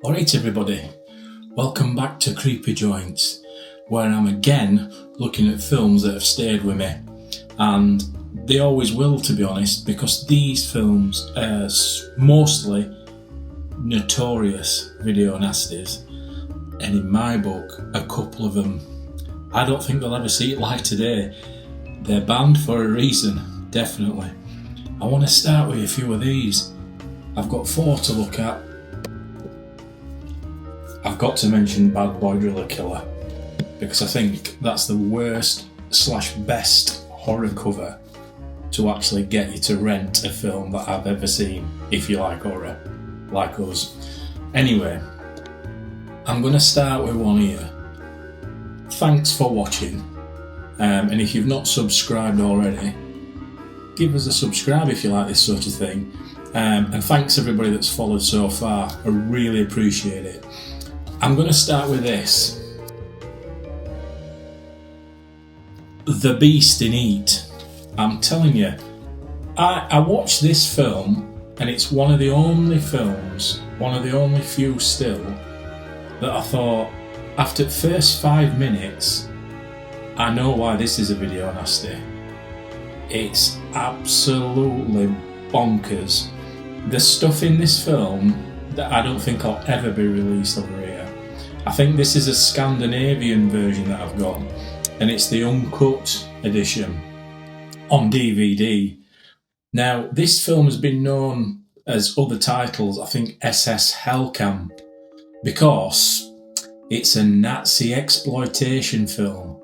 Alright everybody, welcome back to Creepy Joints, where I'm again looking at films that have stayed with me, and they always will, to be honest, because these films are mostly notorious video nasties, and in my book, a couple of them, I don't think they'll ever see it light today. They're banned for a reason, definitely. I want to start with a few of these. I've got 4 to look at. I've got to mention Bad Boy Driller Killer, because I think that's the worst / best horror cover to actually get you to rent a film that I've ever seen, if you like horror, like us. Anyway, I'm going to start with one here. Thanks for watching, and if you've not subscribed already, give us a subscribe if you like this sort of thing, and thanks everybody that's followed so far, I really appreciate it. I'm going to start with this. The Beast in Heat. I'm telling you, I watched this film, and it's one of the only films, one of the only few still, that I thought, after the first 5 minutes, I know why this is a video nasty. It's absolutely bonkers. The stuff in this film that I don't think I'll ever be released over here. I think this is a Scandinavian version that I've got, and it's the uncut edition on DVD. Now, this film has been known as other titles, I think SS Hellcamp, because it's a Nazi-exploitation film.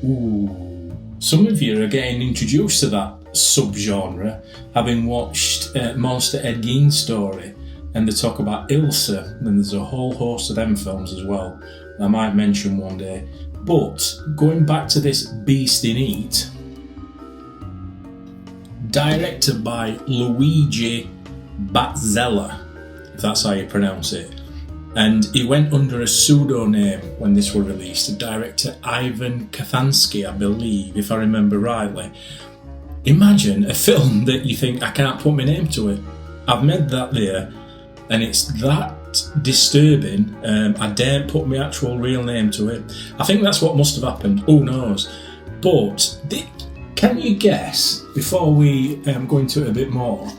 Ooh. Some of you are getting introduced to that subgenre, having watched Monster Ed Gein's story, and they talk about Ilsa, and there's a whole host of them films as well. I might mention one day. But going back to this Beast in Heat, directed by Luigi Batzella, if that's how you pronounce it, and he went under a pseudonym when this was released, director Ivan Kathansky, I believe, if I remember rightly. Imagine a film that you think, I can't put my name to it. I've made that there, and it's that disturbing. I daren't put my actual real name to it. I think that's what must have happened. Who knows? But can you guess, before we go into it a bit more,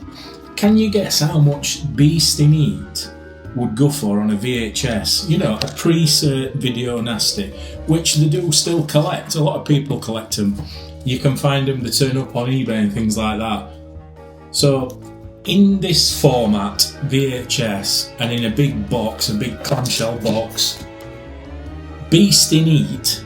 can you guess how much Beast in Heat would go for on a VHS? You know, a pre-cert video nasty, which they do still collect. A lot of people collect them. You can find them, they turn up on eBay and things like that. So, in this format, VHS, and in a big box, a big clamshell box, Beast in Heat,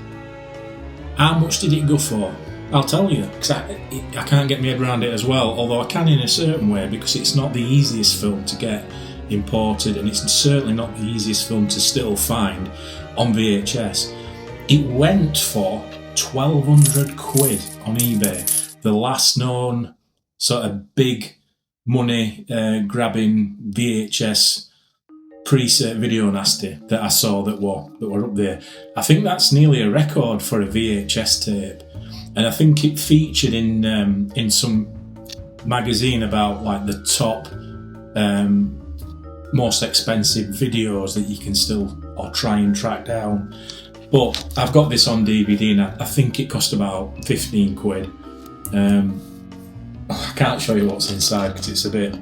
how much did it go for? I'll tell you, because I can't get my head around it as well, although I can in a certain way, because it's not the easiest film to get imported, and it's certainly not the easiest film to still find on VHS. It went for 1,200 quid on eBay, the last known sort of big money grabbing VHS preset video nasty that I saw that were up there. I think that's nearly a record for a VHS tape, and I think it featured in some magazine about like the top most expensive videos that you can still or try and track down. But I've got this on DVD, and I think it cost about 15 quid. I can't show you what's inside because it's a bit...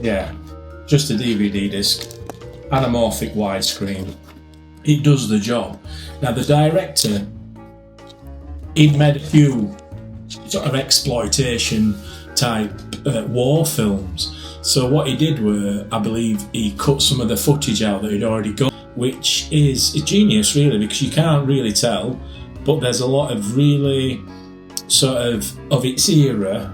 Yeah, just a DVD disc, anamorphic widescreen. It does the job. Now the director, he'd made a few sort of exploitation type war films. So what he did was, I believe, he cut some of the footage out that he'd already got, which is genius really, because you can't really tell, but there's a lot of really sort of its era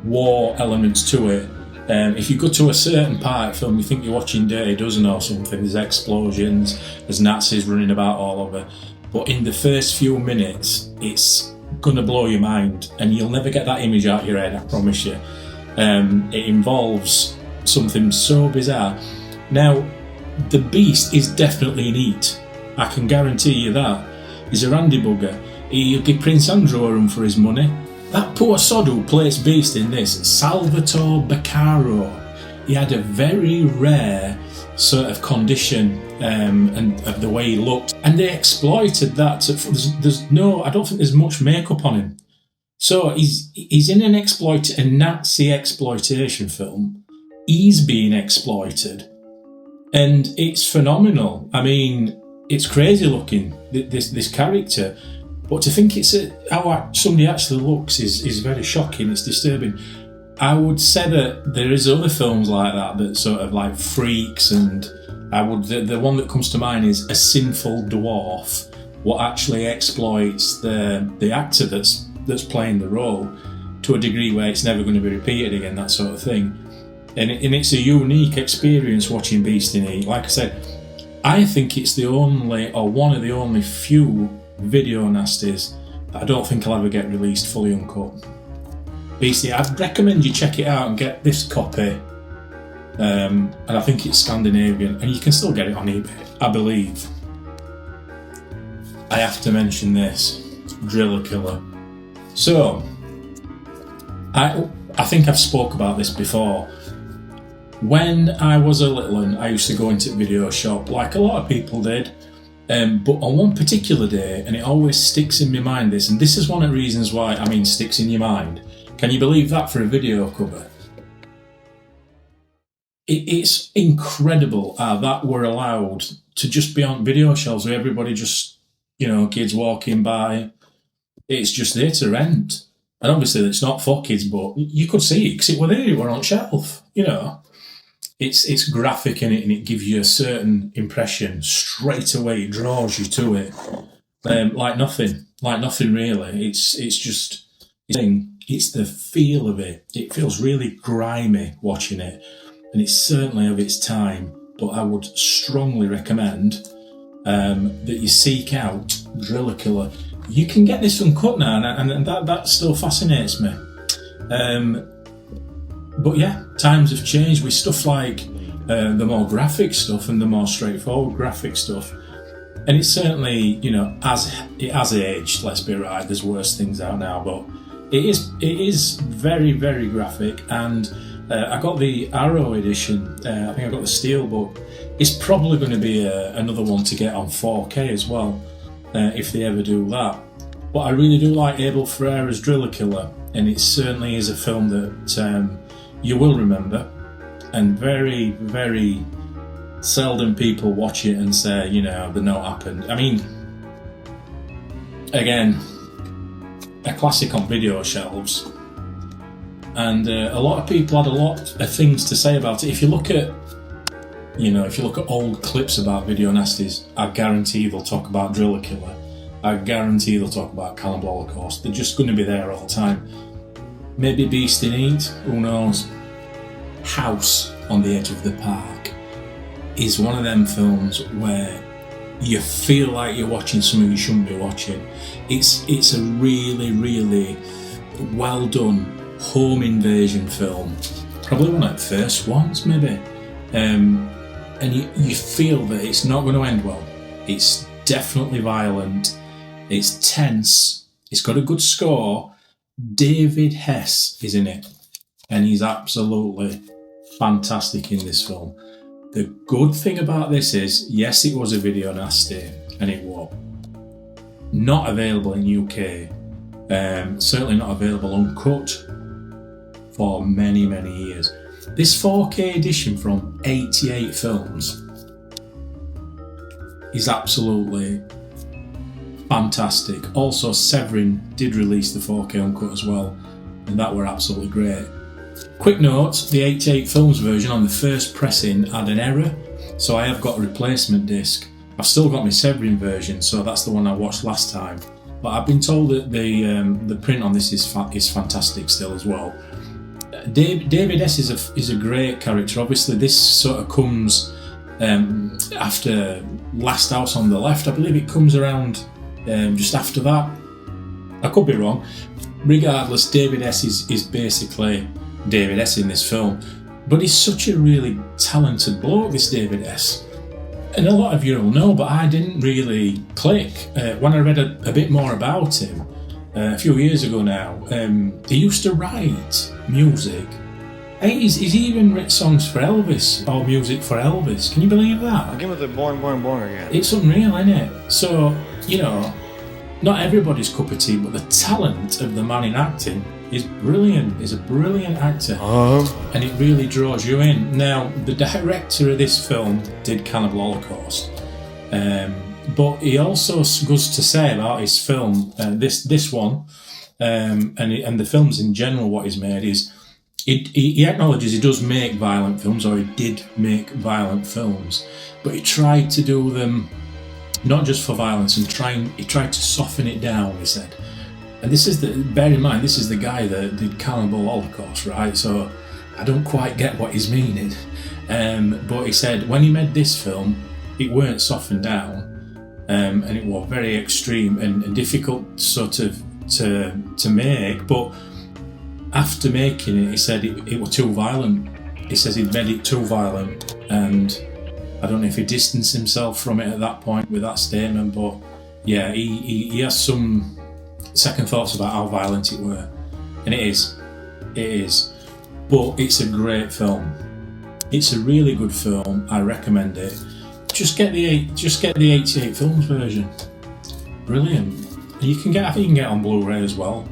war elements to it. If you go to a certain part of the film, you think you're watching Dirty Dozen or something. There's explosions, there's Nazis running about all over. But in the first few minutes, it's gonna blow your mind, and you'll never get that image out of your head, I promise you. It involves something so bizarre. Now, the Beast is definitely in Heat. I can guarantee you that. He's a randy bugger. He'll give Prince Andrew a run for his money. That poor sod who plays Beast in this, Salvatore Baccaro, he had a very rare sort of condition and of the way he looked, and they exploited that. I don't think there's much makeup on him. So he's in a Nazi-exploitation film. He's being exploited, and it's phenomenal. I mean, it's crazy looking, this character, but to think how somebody actually looks is very shocking. It's disturbing. I would say that there is other films like that sort of like Freaks, and the one that comes to mind is A Sinful Dwarf, what actually exploits the actor that's playing the role to a degree where it's never going to be repeated again, that sort of thing. And it's a unique experience watching Beast in Heat. Like I said, I think it's one of the only few video nasties that I don't think I'll ever get released fully uncut. Beast in Heat, I'd recommend you check it out and get this copy. And I think it's Scandinavian, and you can still get it on eBay, I believe. I have to mention this, Driller Killer. So, I think I've spoke about this before. When I was a little one, I used to go into the video shop like a lot of people did, but on one particular day, and it always sticks in my mind this, and this is one of the reasons why, sticks in your mind. Can you believe that for a video cover? It's incredible how that were allowed to just be on video shelves where everybody just, kids walking by. It's just there to rent. And obviously it's not for kids, but you could see it because it were there, it were on shelf, It's graphic in it, and it gives you a certain impression straight away. It draws you to it, like nothing really. It's the feel of it. It feels really grimy watching it, and it's certainly of its time. But I would strongly recommend that you seek out Driller Killer. You can get this uncut now, and that still fascinates me. But yeah, times have changed with stuff like the more graphic stuff and the more straightforward graphic stuff. And it's certainly, it has aged, let's be right, there's worse things out now, but it is very, very graphic. And I got the Arrow edition, I think I got the Steelbook. It's probably going to be another one to get on 4K as well, if they ever do that. But I really do like Abel Ferreira's Driller Killer, and it certainly is a film that you will remember, and very, very seldom people watch it and say, the note happened. Again, a classic on video shelves, and a lot of people had a lot of things to say about it. If you look at old clips about video nasties, I guarantee they'll talk about Driller Killer. I guarantee they'll talk about Cannibal Holocaust. They're just going to be there all the time. Maybe Beast in Heat, who knows? House on the Edge of the Park is one of them films where you feel like you're watching something you shouldn't be watching. It's a really, really well done home invasion film. Probably one of the first ones, maybe. And you feel that it's not going to end well. It's definitely violent. It's tense. It's got a good score. David Hess is in it, and he's absolutely fantastic in this film. The good thing about this is, yes, it was a video nasty, and it was not available in UK. Certainly not available uncut for many, many years. This 4K edition from 88 Films is absolutely fantastic. Also, Severin did release the 4K uncut as well, and that were absolutely great. Quick note, the 88 Films version on the first pressing had an error, so I have got a replacement disc. I've still got my Severin version, so that's the one I watched last time. But I've been told that the print on this is fantastic still as well. David S is a great character. Obviously, this sort of comes after Last House on the Left. I believe it comes around just after that. I could be wrong. Regardless, David S is basically David S in this film. But he's such a really talented bloke, this David S. And a lot of you will know, but I didn't really click. When I read a bit more about him, a few years ago now, he used to write music Hey, he's even written songs for Elvis, or music for Elvis. Can you believe that? Give it the boing, boing, boing again. It's unreal, isn't it? So, you know, not everybody's cup of tea, but the talent of the man in acting is brilliant. He's a brilliant actor. And it really draws you in. Now, the director of this film did Cannibal Holocaust. But he also goes to say about his film, this one, and the films in general, what he's made is, he acknowledges he does make violent films, or he did make violent films, but he tried to do them not just for violence, and he tried to soften it down, he said. And bear in mind, this is the guy that did Cannibal Holocaust, right? So I don't quite get what he's meaning. But he said when he made this film, it weren't softened down, and it was very extreme and difficult sort of to make. But after making it, he said it was too violent. He says he'd made it too violent, and I don't know if he distanced himself from it at that point with that statement, but yeah, he has some second thoughts about how violent it were, and it is, but it's a great film. It's a really good film. I recommend it. Just get the 88 films version. Brilliant. And I think you can get it on Blu-ray as well.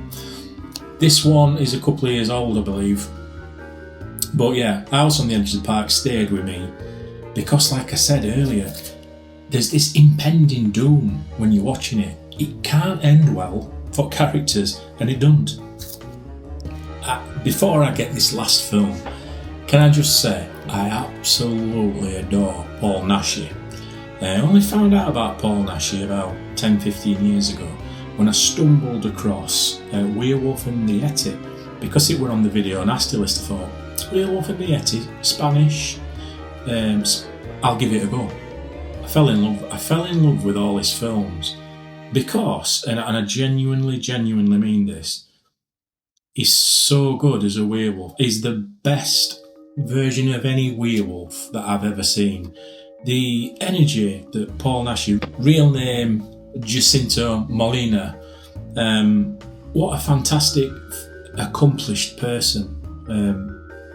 This one is a couple of years old, I believe. But yeah, House on the Edge of the Park stayed with me because, like I said earlier, there's this impending doom when you're watching it. It can't end well for characters, and it doesn't. Before I get this last film, can I just say I absolutely adore Paul Naschy. I only found out about Paul Naschy about 10-15 years ago when I stumbled across Werewolf and the Yeti, because it were on the video nasty list. I thought, Werewolf and the Yeti, Spanish, I'll give it a go. I fell in love with all his films because, and I genuinely mean this, he's so good as a werewolf. He's the best version of any werewolf that I've ever seen. The energy that Paul Naschy, real name Jacinto Molina, what a fantastic, accomplished person.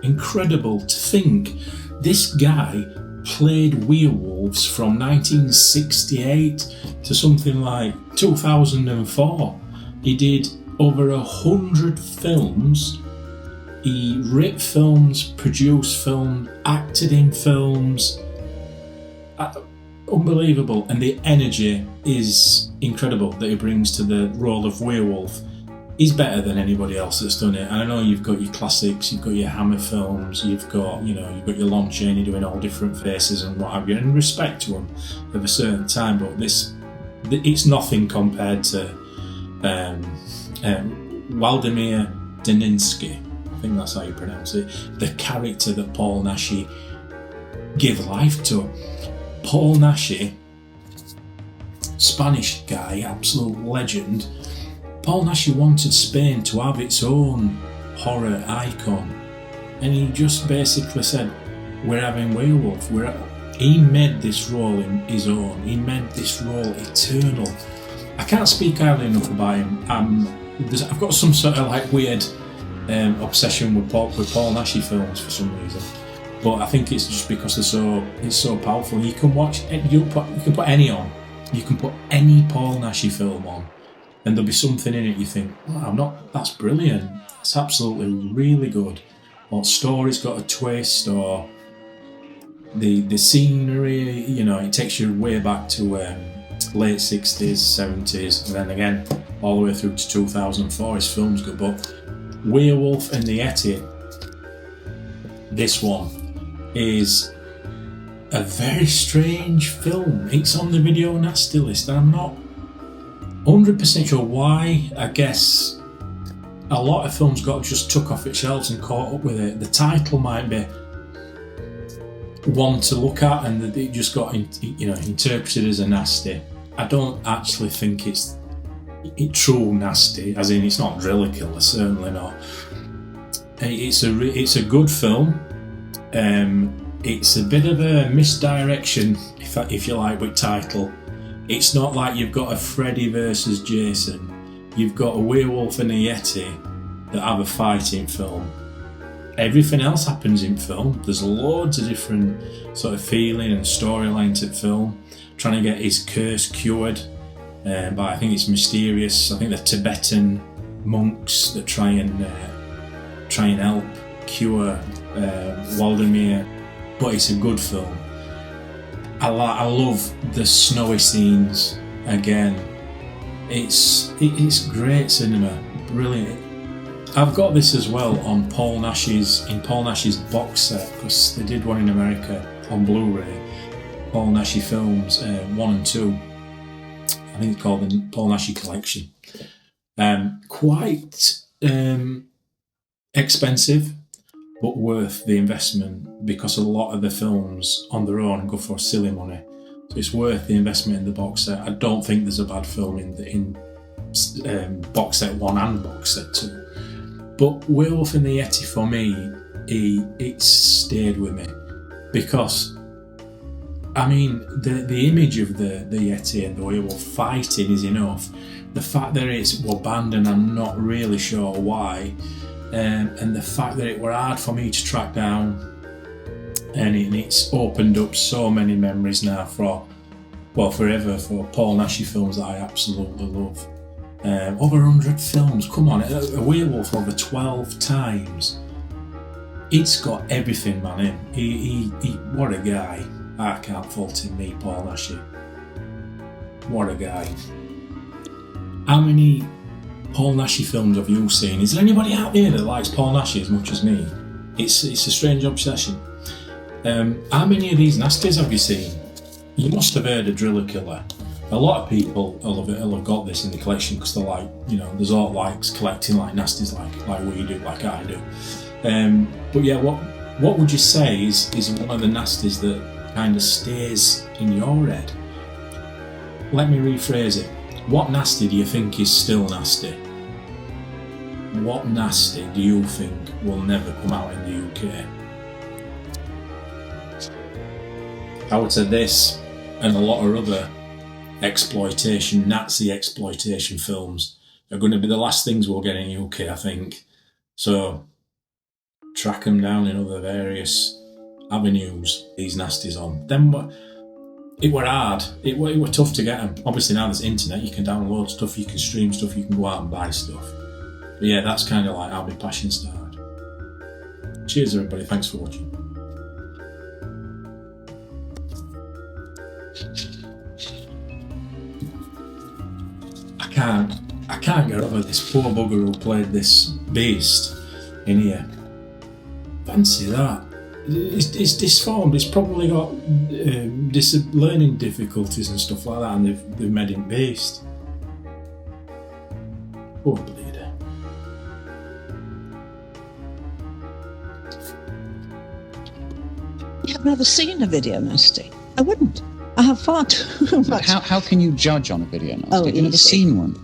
Incredible to think this guy played werewolves from 1968 to something like 2004. He did over 100 films. He wrote films, produced films, acted in films. Unbelievable. And the energy is incredible that he brings to the role of werewolf. He's better than anybody else that's done it. And I know you've got your classics, you've got your Hammer films, you've got your Lon Chaney doing all different faces and what have you, and respect to him of a certain time, but it's nothing compared to Waldemar Daninsky. I think that's how you pronounce it. The character that Paul Naschy gave life to. Paul Naschy, Spanish guy, absolute legend. Paul Naschy wanted Spain to have its own horror icon, and he just basically said, we're having Werewolf. He made this role in his own. He made this role eternal. I can't speak highly enough about him. I've got some sort of like weird obsession with Paul Naschy films for some reason, but I think it's just because it's so powerful. You can watch, you can put any on. You can put any Paul Naschy film on, and there'll be something in it you think, wow, that's brilliant. That's absolutely really good. Or story's got a twist, or the scenery, it takes you way back to late 60s, 70s, and then again all the way through to 2004. His film's good, but Werewolf and the Yeti, this one, is a very strange film. It's on the video nasty list, and I'm not 100% sure why. I guess a lot of films got just took off its shelves and caught up with it. The title might be one to look at, and it just got interpreted as a nasty. I don't actually think it's true nasty, as in it's not drill killer, certainly not. It's a good film. It's a bit of a misdirection, if you like, with title. It's not like you've got a Freddy versus Jason. You've got a Werewolf and a Yeti that have a fighting film. everything else happens in film. There's loads of different sort of feeling and storyline to film. Trying to get his curse cured by, I think it's mysterious. I think the Tibetan monks that try and help cure Waldemir. But it's a good film. I love the snowy scenes again. It's great cinema, brilliant. I've got this as well on Paul Naschy's box set, because they did one in America on Blu-ray. Paul Naschy films 1 and 2. I think it's called the Paul Naschy Collection. Quite expensive, but worth the investment, because a lot of the films on their own go for silly money. So it's worth the investment in the box set. I don't think there's a bad film in box set 1 and box set 2. But Werewolf and the Yeti, for me, it stayed with me, because I mean the image of the Yeti and the werewolf fighting is enough. The fact that it's abandoned, I'm not really sure why, and the fact that it were hard for me to track down, and it's opened up so many memories now forever for Paul Naschy films that I absolutely love. Over 100 films, come on, a werewolf over 12 times. It's got everything, man. He what a guy. I can't fault him, me, Paul Naschy. What a guy. How many Paul Naschy films have you seen? Is there anybody out there that likes Paul Naschy as much as me? It's a strange obsession. How many of these Nasties have you seen? You must have heard of Driller Killer. A lot of people will have got this in the collection, because they're like, there's all likes collecting like Nasties, like we do, like I do. But yeah, what would you say is one of the Nasties that kind of stays in your head? Let me rephrase it. What Nasty do you think is still nasty? What Nasty do you think will never come out in the UK? I would say this, and a lot of other Nazi-exploitation films are going to be the last things we'll get in the UK, I think. So track them down in other various avenues, these Nasties on. Then it were hard. It were tough to get them. Obviously now there's internet, you can download stuff, you can stream stuff, you can go out and buy stuff. But yeah, that's kind of like how my passion started. Cheers everybody, thanks for watching. I can't get over this poor bugger who played this beast in here. Fancy that. It's disformed. It's probably got learning difficulties and stuff like that, and they've made him beast. Poor bleeder. I've never seen a video nasty. I wouldn't. I have far too much. How can you judge on a video nasty? Oh, You've never seen one.